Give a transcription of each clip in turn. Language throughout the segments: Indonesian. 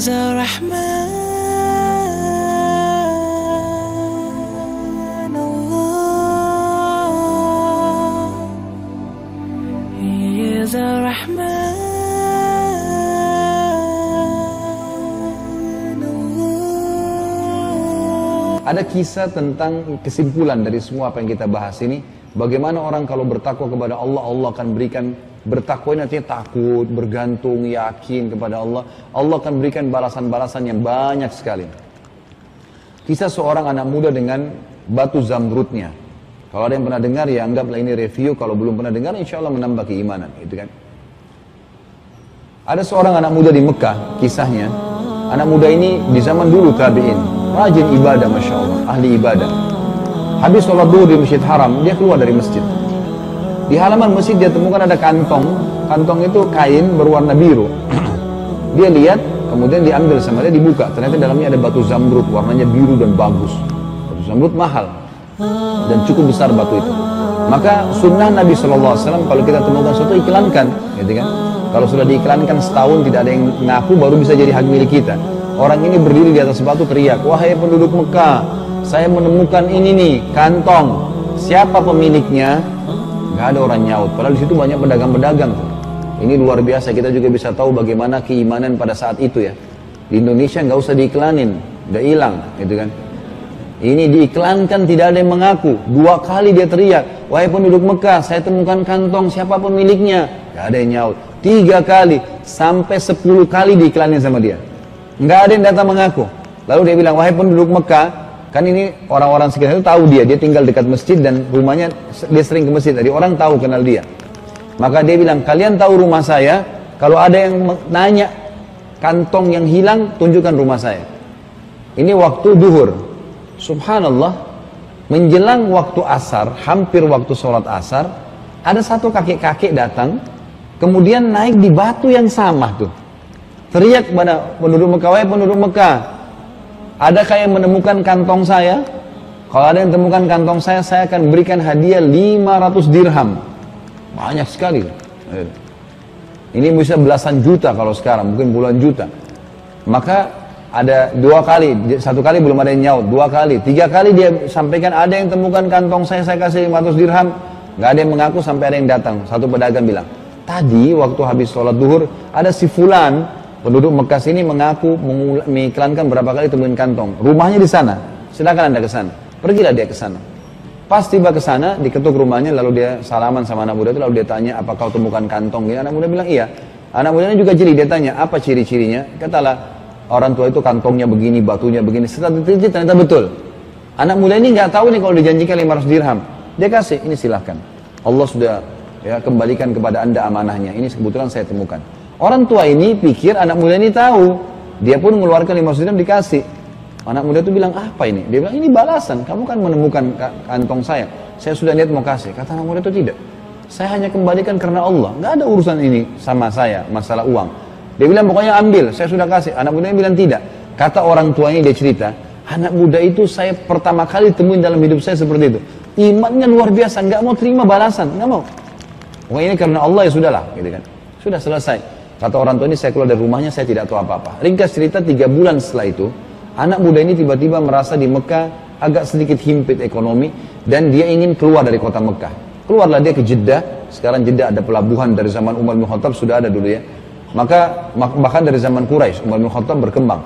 is Ar-Rahman, Allah. He is Ar-Rahman, Allah. Ada kisah tentang kesimpulan dari semua apa yang kita bahas ini. Bagaimana orang kalau bertakwa kepada Allah, Allah akan berikan. Bertakwa ini artinya takut, bergantung, yakin kepada Allah. Allah akan berikan balasan-balasan yang banyak sekali. Kisah seorang anak muda dengan batu zamrudnya. Kalau ada yang pernah dengar ya anggaplah ini review. Kalau belum pernah dengar insya Allah menambah keimanan, gitu kan. Ada seorang anak muda di Mekah, kisahnya. Anak muda ini di zaman dulu tabi'in, rajin ibadah, masya Allah, ahli ibadah. Habis sholat duhur di Masjid Haram, dia keluar dari masjid. Di halaman masjid dia temukan ada kantong. Kantong itu kain berwarna biru. Dia lihat, kemudian diambil sama dia, dibuka. Ternyata dalamnya ada batu zamrud, warnanya biru dan bagus. Batu zamrud mahal dan cukup besar batu itu. Maka sunnah Nabi SAW kalau kita temukan sesuatu iklankan, gitu kan? Kalau sudah diiklankan setahun tidak ada yang ngaku, baru bisa jadi hak milik kita. Orang ini berdiri di atas batu teriak, wahai penduduk Mekah, saya menemukan ini nih, kantong. Siapa pemiliknya? Gak ada orang nyaut, padahal di situ banyak pedagang-pedagang tuh. Ini luar biasa, kita juga bisa tahu bagaimana keimanan pada saat itu ya. Di Indonesia nggak usah diiklanin, udah hilang, gitu kan. Ini diiklankan tidak ada yang mengaku. 2 kali dia teriak, wahai penduduk Mekah, saya temukan kantong, siapa pemiliknya? Gak ada yang nyaut. 3 kali, sampai 10 kali diiklanin sama dia. Nggak ada yang datang mengaku. Lalu dia bilang, wahai penduduk Mekah, kan ini orang-orang sekitar itu tahu dia tinggal dekat masjid dan rumahnya dia sering ke masjid, jadi orang tahu kenal dia. Maka dia bilang, kalian tahu rumah saya, kalau ada yang nanya kantong yang hilang, tunjukkan rumah saya. Ini waktu duhur. Subhanallah, menjelang waktu asar, hampir waktu sholat asar, ada satu kakek-kakek datang, kemudian naik di batu yang sama tuh. Teriak pada penduduk Mekah, wahai penduduk Mekah, adakah yang menemukan kantong saya? Kalau ada yang temukan kantong saya akan berikan hadiah 500 dirham. Banyak sekali. Ini bisa belasan juta kalau sekarang, mungkin puluhan juta. Maka ada 2 kali, 1 kali belum ada yang nyaut, 2 kali, 3 kali dia sampaikan ada yang temukan kantong saya kasih 500 dirham. Gak ada yang mengaku sampai ada yang datang. Satu pedagang bilang, tadi waktu habis sholat duhur, ada si fulan, penduduk Mekah sini mengaku mengiklankan berapa kali temuin kantong. Rumahnya di sana. Silakan Anda ke sana. Pergilah dia ke sana. Pas tiba ke sana, diketuk rumahnya, lalu dia salaman sama anak muda itu, lalu dia tanya, apa kau temukan kantong? Ya, anak muda bilang iya. Anak mudanya juga jeli, dia tanya, apa ciri-cirinya? Katalah, orang tua itu kantongnya begini, batunya begini. Setelah diteliti ternyata betul. Anak muda ini nggak tahu nih kalau dijanjikan 500 dirham. Dia kasih, ini silahkan. Allah sudah ya kembalikan kepada Anda amanahnya. Ini kebetulan saya temukan. Orang tua ini pikir anak muda ini tahu. Dia pun mengeluarkan 500 dirham dikasih. Anak muda itu bilang, apa ini? Dia bilang, ini balasan. Kamu kan menemukan kantong saya. Saya sudah niat mau kasih. Kata anak muda itu tidak. Saya hanya kembalikan karena Allah. Nggak ada urusan ini sama saya, masalah uang. Dia bilang, pokoknya ambil. Saya sudah kasih. Anak muda bilang tidak. Kata orang tuanya, dia cerita, anak muda itu saya pertama kali temuin dalam hidup saya seperti itu. Imannya luar biasa. Nggak mau terima balasan. Nggak mau. Pokoknya ini karena Allah ya sudahlah. Gitu kan. Sudah selesai. Kata orang tua ini, saya keluar dari rumahnya, saya tidak tahu apa-apa. Ringkas cerita, 3 bulan setelah itu, anak muda ini tiba-tiba merasa di Mekah agak sedikit himpit ekonomi, dan dia ingin keluar dari kota Mekah. Keluarlah dia ke Jeddah. Sekarang Jeddah ada pelabuhan dari zaman Umar bin Khattab, sudah ada dulu ya. Maka bahkan dari zaman Quraisy, Umar bin Khattab berkembang.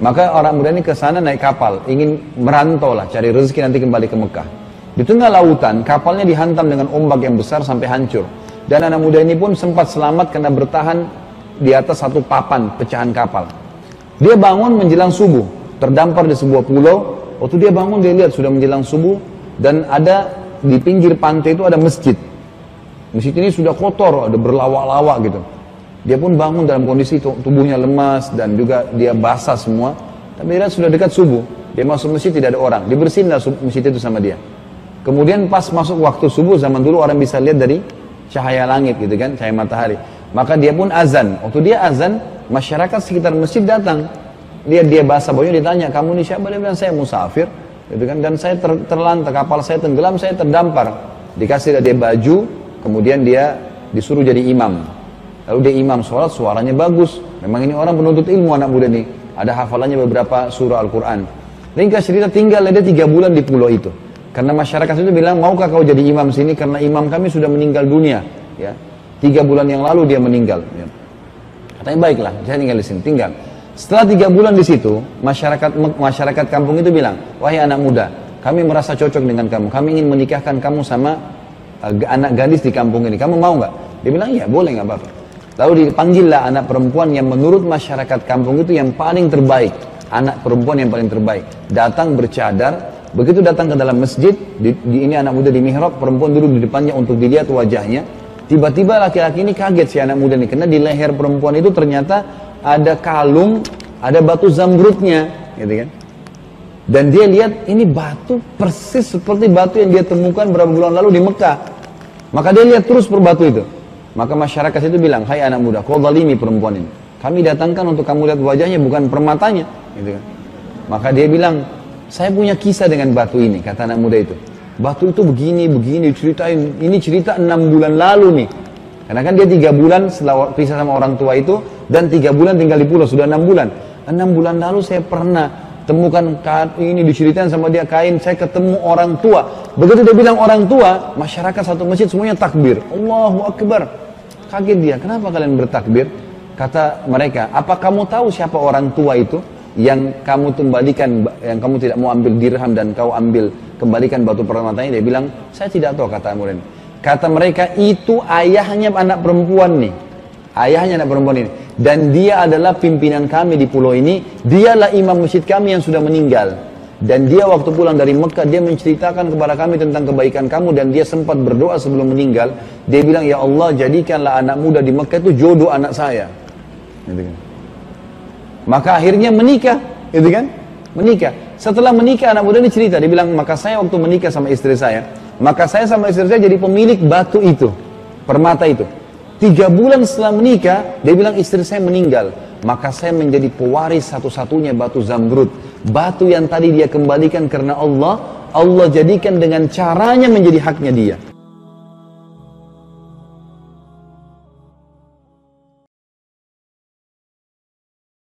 Maka orang muda ini ke sana naik kapal, ingin merantau lah, cari rezeki nanti kembali ke Mekah. Di tengah lautan, kapalnya dihantam dengan ombak yang besar sampai hancur. Dan anak muda ini pun sempat selamat karena bertahan di atas satu papan pecahan kapal. Dia bangun menjelang subuh, terdampar di sebuah pulau. Waktu dia bangun dia lihat sudah menjelang subuh, dan ada di pinggir pantai itu ada masjid. Masjid ini sudah kotor, ada berlawak-lawak gitu. Dia pun bangun dalam kondisi tubuhnya lemas dan juga dia basah semua. Tapi dia lihat sudah dekat subuh. Dia masuk masjid tidak ada orang, dibersihin lah masjid itu sama dia. Kemudian pas masuk waktu subuh, zaman dulu orang bisa lihat dari cahaya langit gitu kan, cahaya matahari. Maka dia pun azan. Waktu dia azan, masyarakat sekitar masjid datang. Dia basah bajunya, ditanya, kamu ini siapa? Dia bilang, saya musafir, gitu kan. Dan saya terlantar, kapal saya tenggelam, saya terdampar. Dikasih dia baju, kemudian dia disuruh jadi imam. Lalu dia imam sholat, suaranya bagus. Memang ini orang penuntut ilmu anak muda nih. Ada hafalannya beberapa surah Al-Quran. Ringkas cerita, tinggal ada 3 bulan di pulau itu. Karena masyarakat itu bilang, maukah kau jadi imam sini? Karena imam kami sudah meninggal dunia. Ya. 3 bulan yang lalu dia meninggal. Ya. Katanya baiklah, saya tinggal di sini, tinggal. Setelah 3 bulan di situ, masyarakat kampung itu bilang, wahai anak muda, kami merasa cocok dengan kamu. Kami ingin menikahkan kamu sama anak gadis di kampung ini. Kamu mau nggak? Dia bilang, iya boleh, nggak apa-apa. Lalu dipanggillah anak perempuan yang menurut masyarakat kampung itu yang paling terbaik. Anak perempuan yang paling terbaik. Datang bercadar, begitu datang ke dalam masjid, ini anak muda di mihrab, perempuan duduk di depannya untuk dilihat wajahnya. Tiba-tiba laki-laki ini kaget si anak muda ini, karena di leher perempuan itu ternyata ada kalung, ada batu zamrudnya, gitu kan. Dan dia lihat ini batu persis seperti batu yang dia temukan berapa bulan lalu di Mekah. Maka dia lihat terus per batu itu. Maka masyarakat itu bilang, hai anak muda, kau zalimi perempuan ini. Kami datangkan untuk kamu lihat wajahnya, bukan permatanya. Gitu kan. Maka dia bilang, saya punya kisah dengan batu ini, kata anak muda itu. Batu itu begini, ceritain. Ini cerita 6 bulan lalu nih. Karena kan dia 3 bulan setelah pisah sama orang tua itu, dan 3 bulan tinggal di pulau, sudah 6 bulan. 6 bulan lalu saya pernah temukan ini, diceritain sama dia kain, saya ketemu orang tua. Begitu dia bilang orang tua, masyarakat satu masjid semuanya takbir. Allahu Akbar. Kaget dia, kenapa kalian bertakbir? Kata mereka, apa kamu tahu siapa orang tua itu? Yang kamu kembalikan, yang kamu tidak mau ambil dirham dan kau kembalikan batu permatanya. Dia bilang, saya tidak tahu, kata murid. Kata mereka, itu ayahnya anak perempuan nih. Ayahnya anak perempuan ini. Dan dia adalah pimpinan kami di pulau ini. Dialah imam masjid kami yang sudah meninggal. Dan dia waktu pulang dari Mekah, dia menceritakan kepada kami tentang kebaikan kamu. Dan dia sempat berdoa sebelum meninggal. Dia bilang, ya Allah, jadikanlah anak muda di Mekah itu jodoh anak saya. Gitu kan. Maka akhirnya menikah, gitu kan? Menikah. Setelah menikah, anak muda ini cerita. Dia bilang, maka saya waktu menikah sama istri saya, maka saya sama istri saya jadi pemilik batu itu, permata itu. 3 bulan setelah menikah, dia bilang istri saya meninggal. Maka saya menjadi pewaris satu-satunya batu zamrud. Batu yang tadi dia kembalikan karena Allah, Allah jadikan dengan caranya menjadi haknya dia.